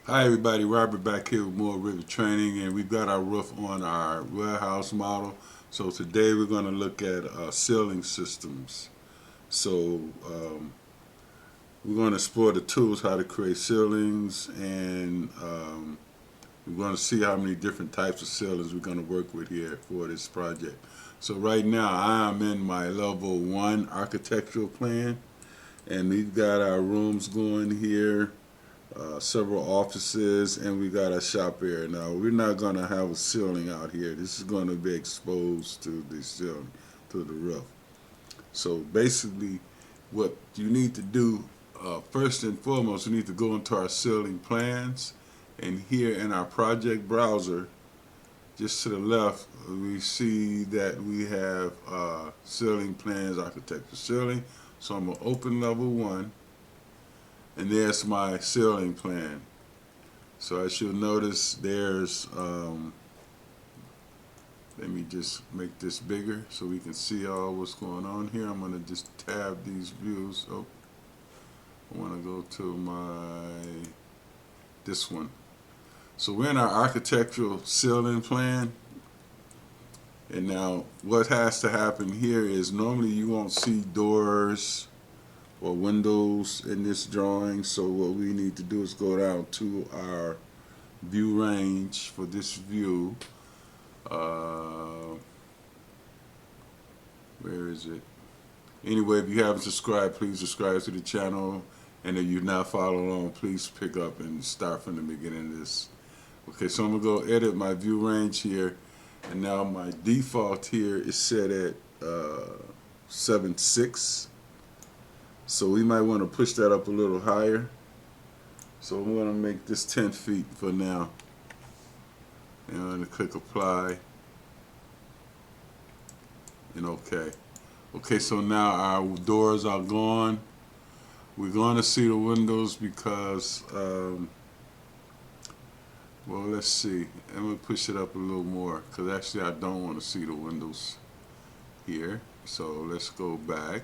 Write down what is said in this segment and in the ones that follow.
Hi everybody, Robert back here with more Revit training, and we've got our roof on our warehouse model. So today we're going to look at ceiling systems. So we're going to explore the tools how to create ceilings, and we're going to see how many different types of ceilings we're going to work with here for this project. So right now I am in my level 1 architectural plan, and we've got our rooms going here. Several offices, and we got a shop area. Now we're not going to have a ceiling out here. This is going to be exposed to the ceiling, to the roof. So basically what you need to do, first and foremost, we need to go into our ceiling plans, and here in our project browser just to the left we see that we have ceiling plans, architecture ceiling. So I'm going to open level 1, and there's my ceiling plan. So as you'll notice, there's, let me just make this bigger so we can see all what's going on here. I'm going to just tab these views. Oh, I want to go to this one. So we're in our architectural ceiling plan. And now what has to happen here is normally you won't see doors or windows in this drawing, so what we need to do is go down to our view range for this view. Where is it? Anyway, if you haven't subscribed, please subscribe to the channel, and if you've not followed along, please pick up and start from the beginning of this. Okay, so I'm going to go edit my view range here, and now my default here is set at 7.6. So we might want to push that up a little higher. So I'm going to make this 10 feet for now. And I'm going to click apply. And OK. Okay, so now our doors are gone. We're going to see the windows because, well, let's see. I'm going to push it up a little more because actually I don't want to see the windows here. So let's go back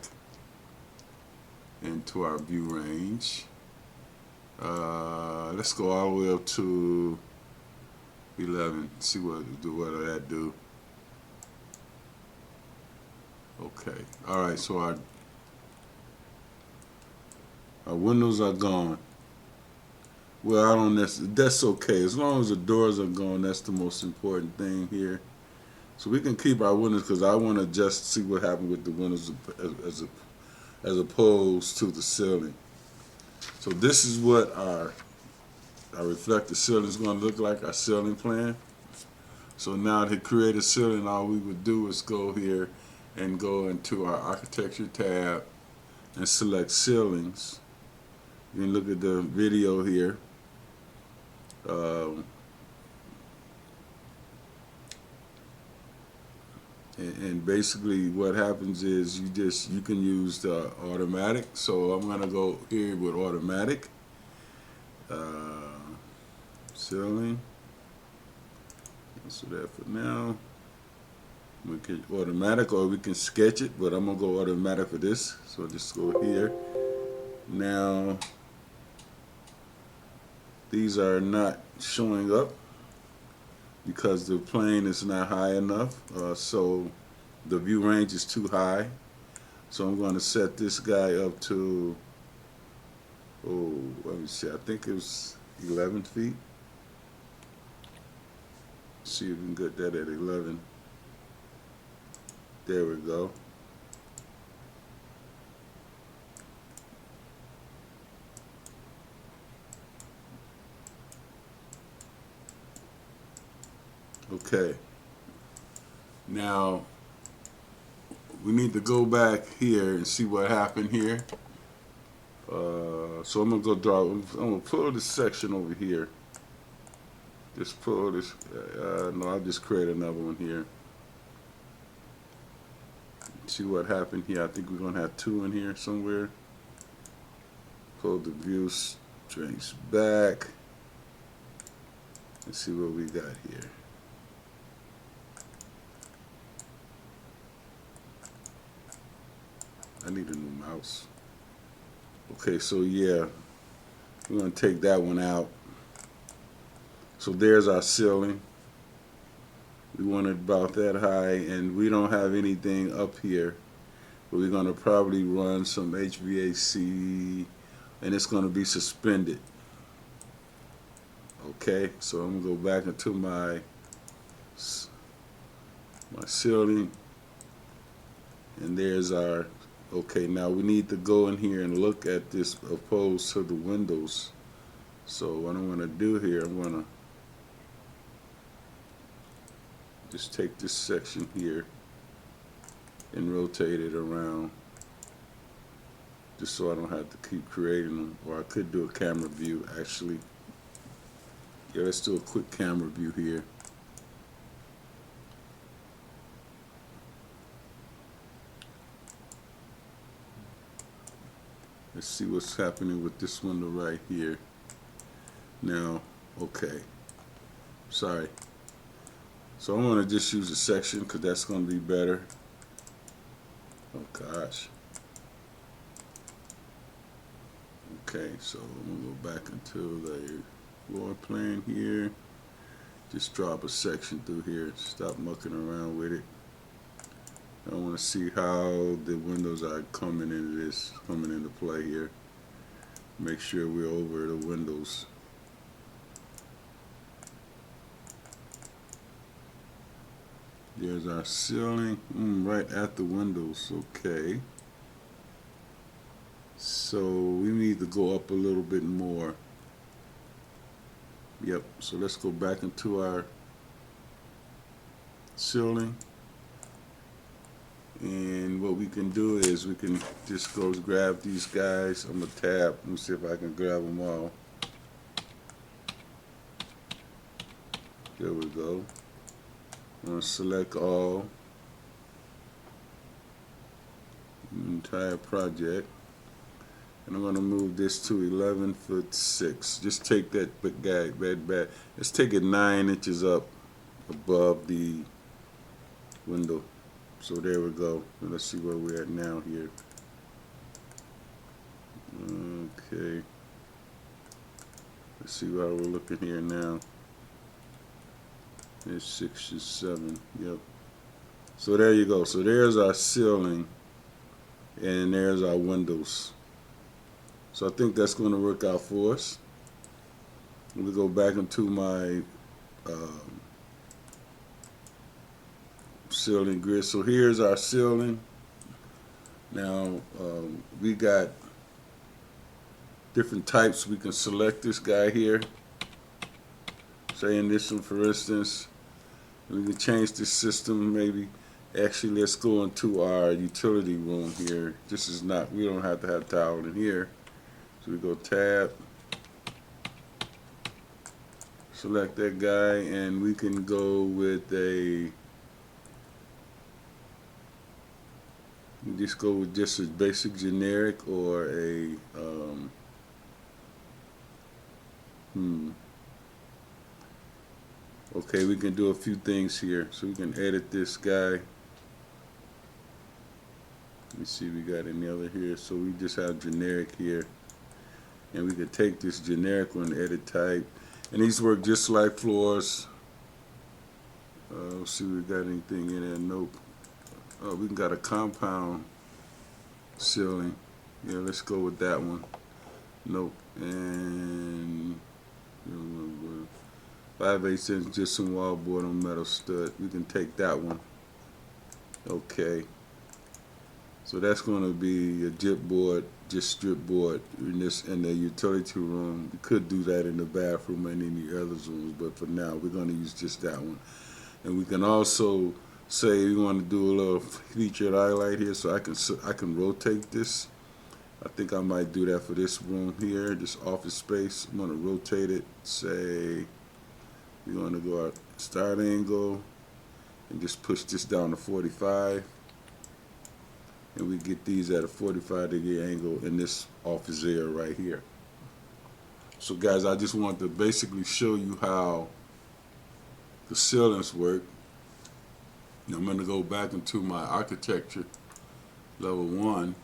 into our view range. Let's go all the way up to 11. See what that do. Okay. All right. So our windows are gone. Well, I don't necessarily. That's okay. As long as the doors are gone, that's the most important thing here. So we can keep our windows because I want to just see what happened with the windows as opposed to the ceiling. So this is what our reflective ceiling is going to look like, our ceiling plan. So now to create a ceiling, all we would do is go here and go into our architecture tab and select ceilings. You can look at the video here. And basically what happens is you can use the automatic. So I'm going to go here with automatic ceiling. Let's do that for now. We can automatic, or we can sketch it, but I'm gonna go automatic for this. So just go here. Now these are not showing up because the plane is not high enough, so the view range is too high. So I'm going to set this guy up to, oh, let me see, I think it was 11 feet. See if we can get that at 11. There we go. Okay. Now we need to go back here and see what happened here. So I'm gonna go draw. I'm gonna pull this section over here. Just pull this. No, I'll just create another one here. See what happened here. I think we're gonna have 2 in here somewhere. Pull the view strings back. Let's see what we got here. I need a new mouse. Okay, so yeah, we're going to take that one out. So there's our ceiling. We want it about that high, and we don't have anything up here. But we're going to probably run some HVAC, and it's going to be suspended. Okay, so I'm going to go back into my ceiling, and there's our, okay, now we need to go in here and look at this opposed to the windows. So what I'm going to do here, I'm going to just take this section here and rotate it around, just so I don't have to keep creating them. Or I could do a camera view actually. Yeah, let's do a quick camera view here. Let's see what's happening with this window right here. Now, okay, sorry. So I'm going to just use a section because that's going to be better. Oh gosh. Okay, so I'm going to go back into the floor plan here. Just drop a section through here. Stop mucking around with it. I want to see how the windows are coming into play here. Make sure we're over the windows. There's our ceiling, right at the windows. Okay. So we need to go up a little bit more. Yep, so let's go back into our ceiling. And what we can do is we can just go grab these guys. I'm going to tab. Let me see if I can grab them all. There we go. I'm going to select all. Entire project. And I'm going to move this to 11'6". Just take that back. Let's take it 9 inches up above the window. So there we go. Let's see where we're at now here. Okay. Let's see how we're looking here now. It's 6 to 7. Yep. So there you go. So there's our ceiling, and there's our windows. So I think that's going to work out for us. Let me go back into my ceiling grid. So here's our ceiling. Now we got different types. We can select this guy here. Say in this one, for instance, we can change the system. Maybe actually let's go into our utility room here. This is not, we don't have to have tile in here. So we go tab, select that guy, and we can go with we just go with just a basic generic or a okay, we can do a few things here. So we can edit this guy. Let me see, we got any other here. So we just have generic here. And we could take this generic one, edit type. And these work just like floors. Let's see if we got anything in there. Nope. Oh, we got a compound ceiling. Yeah, let's go with that one. Nope. And 5/8 inch gypsum wallboard on metal stud. We can take that one. Okay. So that's going to be a gyp board, just strip board in the utility room. We could do that in the bathroom and in the other rooms, but for now we're going to use just that one. And we can also say we want to do a little featured highlight here, so I can rotate this. I think I might do that for this room here, this office space. I'm going to rotate it. Say we're going to go at start angle and just push this down to 45. And we get these at a 45-degree angle in this office area right here. So guys, I just want to basically show you how the ceilings work. Now I'm going to go back into my architecture level 1,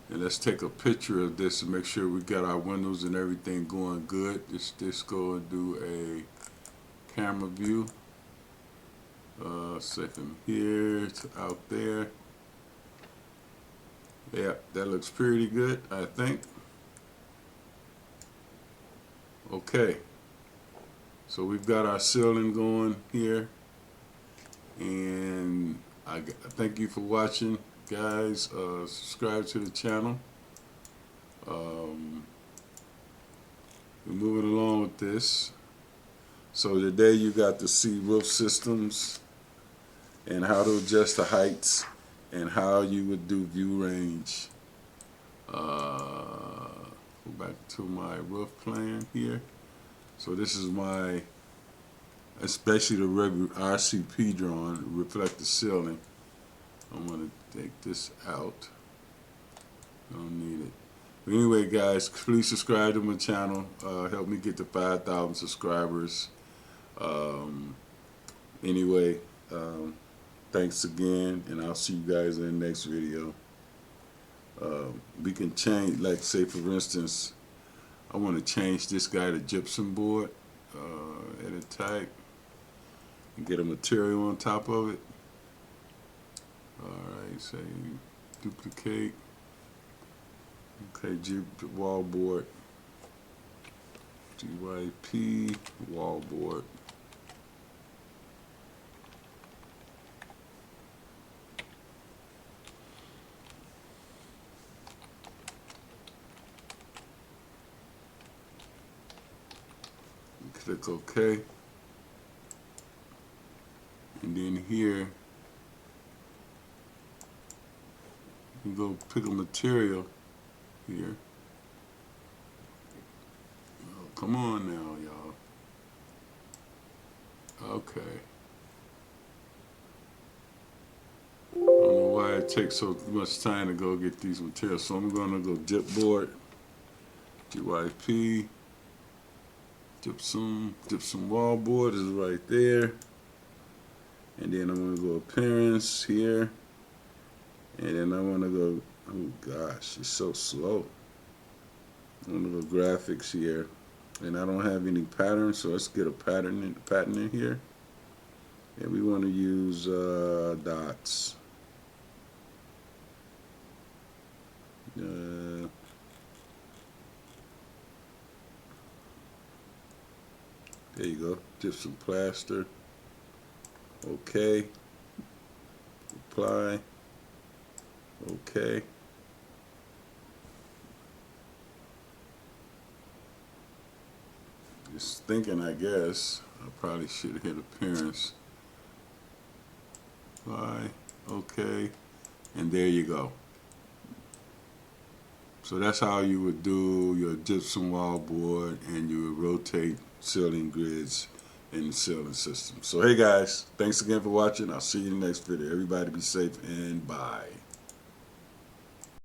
And let's take a picture of this and make sure we got our windows and everything going good. Just go and do a camera view. Say from here to out there. Yeah, that looks pretty good, I think. Okay, so we've got our ceiling going here, and I thank you for watching, guys. Subscribe to the channel. We're moving along with this. So today you got to see roof systems and how to adjust the heights and how you would do view range. Go back to my roof plan here. So this is my, especially the regular RCP drawing, reflect the ceiling. I'm going to take this out. I don't need it. But anyway, guys, please subscribe to my channel. Help me get to 5,000 subscribers. Anyway, thanks again, and I'll see you guys in the next video. We can change, like say for instance, I want to change this guy to gypsum board. Edit type and get a material on top of it. Alright, say duplicate. Okay, wall board. GYP wall board. Click OK, and then here you go pick a material here. Oh, come on now, y'all. Okay. I don't know why it takes so much time to go get these materials, so I'm gonna go dip board, GYP. Gypsum wall board is right there, and then I'm going to go appearance here, and then I want to go, oh gosh, it's so slow. I'm going to go graphics here, and I don't have any patterns, so let's get a pattern in here, and we want to use dots. There you go, gypsum plaster. Okay. Apply. Okay. Just thinking, I guess. I probably should hit appearance. Apply. Okay. And there you go. So that's how you would do your gypsum wall board, and you would rotate ceiling grids in the ceiling system. So hey guys, thanks again for watching. I'll see you in the next video. Everybody be safe and bye.